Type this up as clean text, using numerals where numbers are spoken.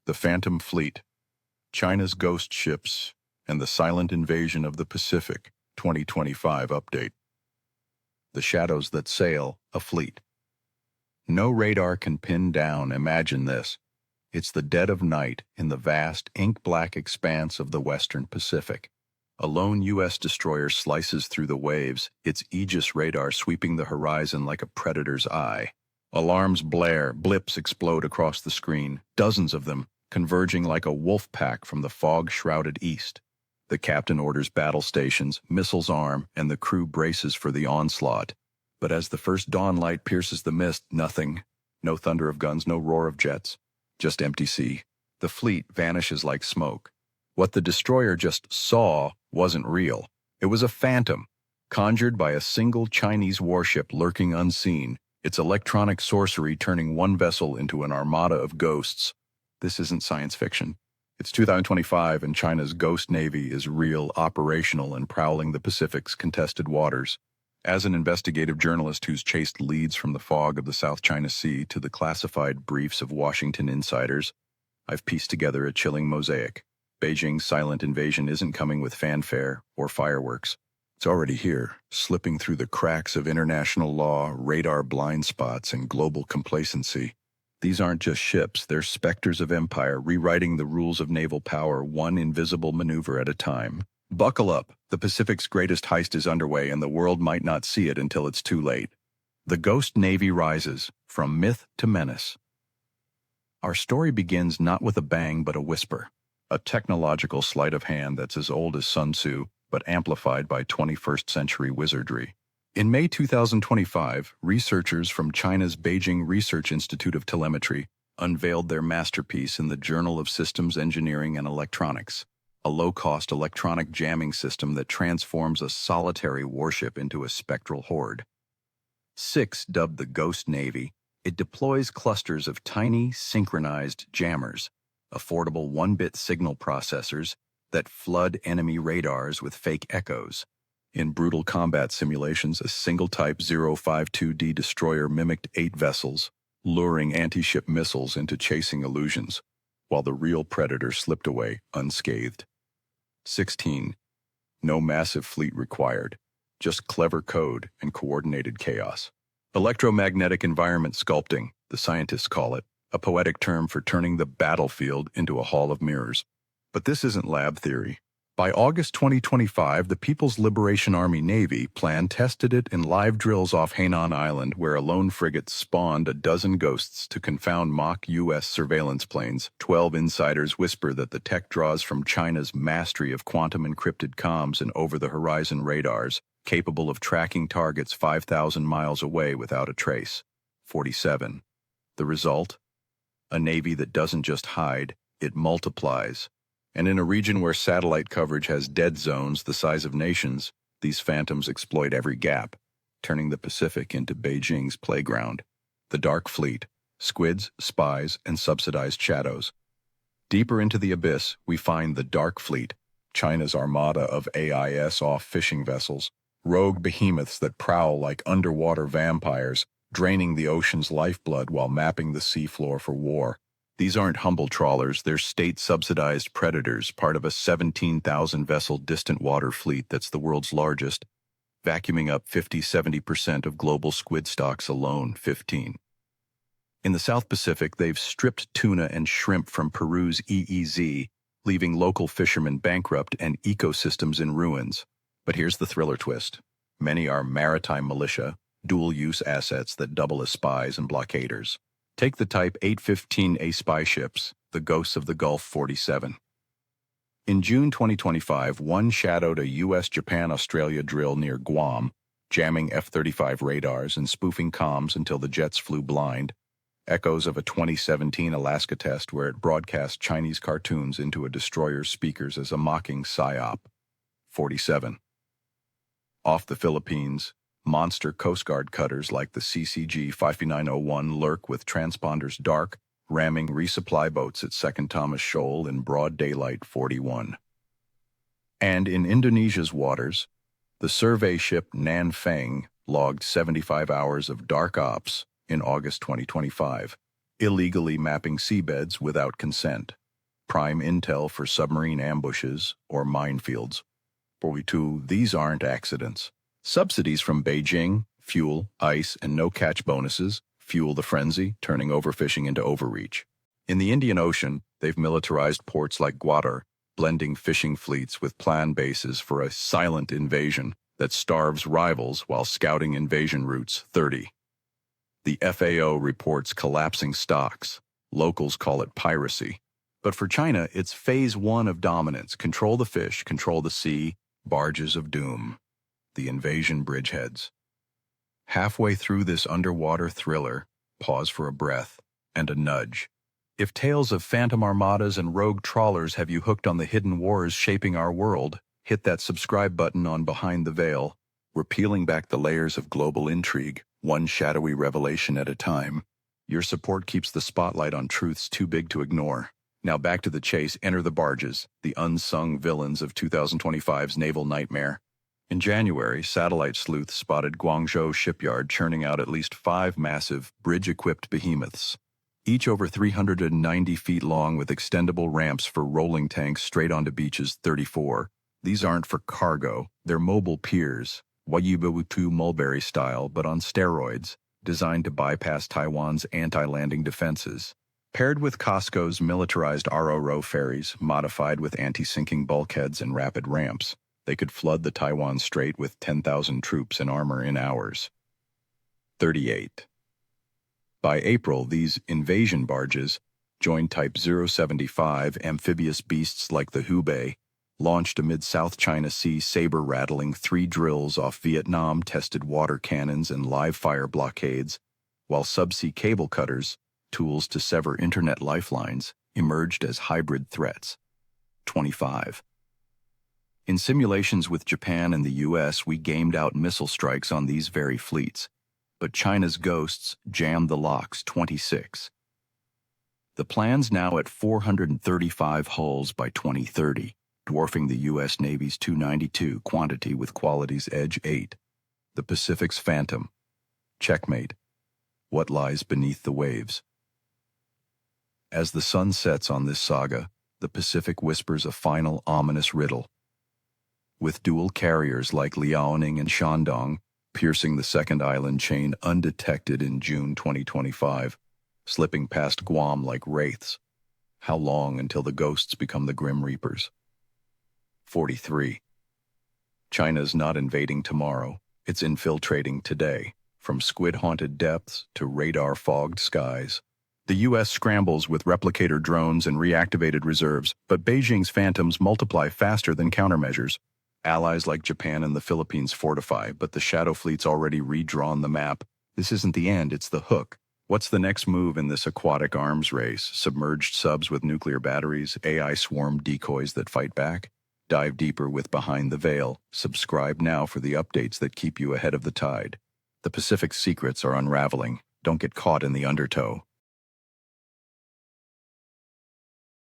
The Phantom Fleet, China's Ghost Ships, and the Silent Invasion of the Pacific, 2025 update. The Shadows That Sail, a Fleet. No radar can pin down, imagine this. It's the dead of night in the vast, ink-black expanse of the Western Pacific. A lone U.S. destroyer slices through the waves, its Aegis radar sweeping the horizon like a predator's eye. Alarms blare, blips explode across the screen, dozens of them, converging like a wolf pack from the fog-shrouded east. The captain orders battle stations, missiles arm, and the crew braces for the onslaught. But as the first dawn light pierces the mist, nothing. No thunder of guns, no roar of jets. Just empty sea. The fleet vanishes like smoke. What the destroyer just saw wasn't real. It was a phantom, conjured by a single Chinese warship lurking unseen, its electronic sorcery turning one vessel into an armada of ghosts. This isn't science fiction. It's 2025 and China's ghost navy is real, operational, and prowling the Pacific's contested waters. As an investigative journalist who's chased leads from the fog of the South China Sea to the classified briefs of Washington insiders, I've pieced together a chilling mosaic. Beijing's silent invasion isn't coming with fanfare or fireworks. It's already here, slipping through the cracks of international law, radar blind spots, and global complacency. These aren't just ships, they're specters of empire rewriting the rules of naval power one invisible maneuver at a time. Buckle up, the Pacific's greatest heist is underway and the world might not see it until it's too late. The Ghost Navy rises, from myth to menace. Our story begins not with a bang but a whisper, a technological sleight of hand that's as old as Sun Tzu, but amplified by 21st century wizardry. In May 2025, researchers from China's Beijing Research Institute of Telemetry unveiled their masterpiece in the Journal of Systems Engineering and Electronics, a low-cost electronic jamming system that transforms a solitary warship into a spectral horde. Dubbed the Ghost Navy, it deploys clusters of tiny, synchronized jammers, affordable one-bit signal processors that flood enemy radars with fake echoes. In brutal combat simulations, a single Type 052D destroyer mimicked 8 vessels, luring anti-ship missiles into chasing illusions, while the real predator slipped away unscathed. 16. No massive fleet required, just clever code and coordinated chaos. Electromagnetic environment sculpting, the scientists call it, a poetic term for turning the battlefield into a hall of mirrors. But this isn't lab theory. By August 2025, the People's Liberation Army Navy plan tested it in live drills off Hainan Island, where a lone frigate spawned a dozen ghosts to confound mock U.S. surveillance planes. 12 insiders whisper that the tech draws from China's mastery of quantum-encrypted comms and over-the-horizon radars, capable of tracking targets 5,000 miles away without a trace. 47. The result? A navy that doesn't just hide, it multiplies. And in a region where satellite coverage has dead zones the size of nations, these phantoms exploit every gap, turning the Pacific into Beijing's playground. The Dark Fleet, squids, spies, and subsidized shadows. Deeper into the abyss, we find the Dark Fleet, China's armada of AIS-off fishing vessels, rogue behemoths that prowl like underwater vampires, draining the ocean's lifeblood while mapping the seafloor for war. These aren't humble trawlers, they're state-subsidized predators, part of a 17,000-vessel distant water fleet that's the world's largest, vacuuming up 50–70% of global squid stocks alone. 15. In the South Pacific, they've stripped tuna and shrimp from Peru's EEZ, leaving local fishermen bankrupt and ecosystems in ruins. But here's the thriller twist. Many are maritime militia, dual-use assets that double as spies and blockaders. Take the Type 815A spy ships, the Ghosts of the Gulf 47. In June 2025, one shadowed a U.S.-Japan-Australia drill near Guam, jamming F-35 radars and spoofing comms until the jets flew blind, echoes of a 2017 Alaska test where it broadcast Chinese cartoons into a destroyer's speakers as a mocking psyop. 47. Off the Philippines, monster Coast Guard cutters like the CCG 5901 lurk with transponders dark, ramming resupply boats at 2nd Thomas Shoal in broad daylight. 41. And in Indonesia's waters, the survey ship Nan Feng logged 75 hours of dark ops in August 2025, illegally mapping seabeds without consent, prime intel for submarine ambushes or minefields. 42. These aren't accidents. Subsidies from Beijing, fuel, ice, and no-catch bonuses fuel the frenzy, turning overfishing into overreach. In the Indian Ocean, they've militarized ports like Gwadar, blending fishing fleets with planned bases for a silent invasion that starves rivals while scouting invasion routes. 30. The FAO reports collapsing stocks. Locals call it piracy. But for China, it's phase 1 of dominance. Control the fish, control the sea, barges of doom. The invasion bridgeheads. Halfway through this underwater thriller, pause for a breath and a nudge. If tales of phantom armadas and rogue trawlers have you hooked on the hidden wars shaping our world, hit that subscribe button on Behind the Veil. We're peeling back the layers of global intrigue, one shadowy revelation at a time. Your support keeps the spotlight on truths too big to ignore. Now back to the chase. Enter the barges, the unsung villains of 2025's naval nightmare. In January, satellite sleuths spotted Guangzhou Shipyard churning out at least 5 massive, bridge-equipped behemoths, each over 390 feet long with extendable ramps for rolling tanks straight onto beaches. 34. These aren't for cargo, they're mobile piers, Wayibutu mulberry style but on steroids, designed to bypass Taiwan's anti-landing defenses. Paired with Costco's militarized RO-RO ferries, modified with anti-sinking bulkheads and rapid ramps, they could flood the Taiwan Strait with 10,000 troops and armor in hours. 38. By April, these invasion barges joined Type 075 amphibious beasts like the Hubei, launched amid South China Sea saber-rattling 3 drills off Vietnam-tested water cannons and live-fire blockades, while subsea cable cutters, tools to sever internet lifelines, emerged as hybrid threats. 25. In simulations with Japan and the US, we gamed out missile strikes on these very fleets, but China's ghosts jammed the locks. 26. The plan's now at 435 hulls by 2030, dwarfing the U.S. Navy's 292 quantity with quality's Edge 8. The Pacific's Phantom. Checkmate. What lies beneath the waves? As the sun sets on this saga, the Pacific whispers a final ominous riddle. With dual carriers like Liaoning and Shandong piercing the second island chain undetected in June 2025, slipping past Guam like wraiths, how long until the ghosts become the Grim Reapers? 43. China's not invading tomorrow, it's infiltrating today, from squid-haunted depths to radar-fogged skies. The U.S. scrambles with replicator drones and reactivated reserves, but Beijing's phantoms multiply faster than countermeasures. Allies like Japan and the Philippines fortify, but the shadow fleet's already redrawn the map. This isn't the end, it's the hook. What's the next move in this aquatic arms race? Submerged subs with nuclear batteries, AI swarm decoys that fight back? Dive deeper with Behind the Veil. Subscribe now for the updates that keep you ahead of the tide. The Pacific's secrets are unraveling. Don't get caught in the undertow.